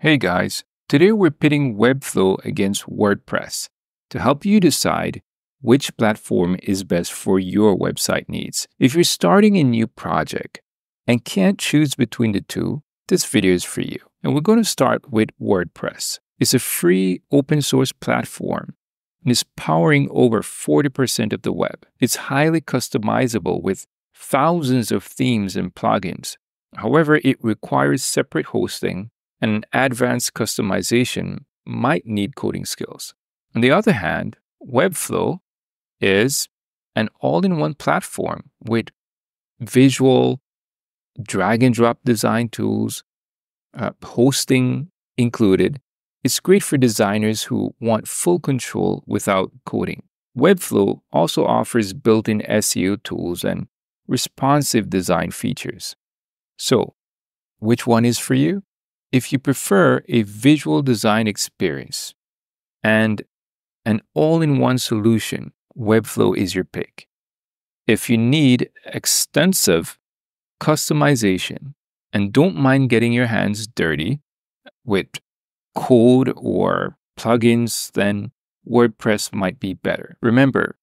Hey guys, today we're pitting Webflow against WordPress to help you decide which platform is best for your website needs. If you're starting a new project and can't choose between the two, this video is for you. And we're going to start with WordPress. It's a free open source platform and is powering over 40% of the web. It's highly customizable with thousands of themes and plugins. However, it requires separate hosting and advanced customization might need coding skills. On the other hand, Webflow is an all-in-one platform with visual, drag and drop design tools, hosting included. It's great for designers who want full control without coding. Webflow also offers built-in SEO tools and responsive design features. So, which one is for you? If you prefer a visual design experience and an all-in-one solution, Webflow is your pick. If you need extensive customization and don't mind getting your hands dirty with code or plugins, then WordPress might be better. Remember,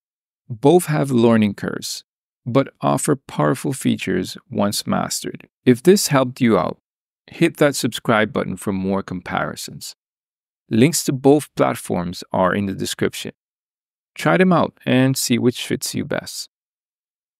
both have learning curves, but offer powerful features once mastered. If this helped you out, hit that subscribe button for more comparisons. Links to both platforms are in the description. Try them out and see which fits you best.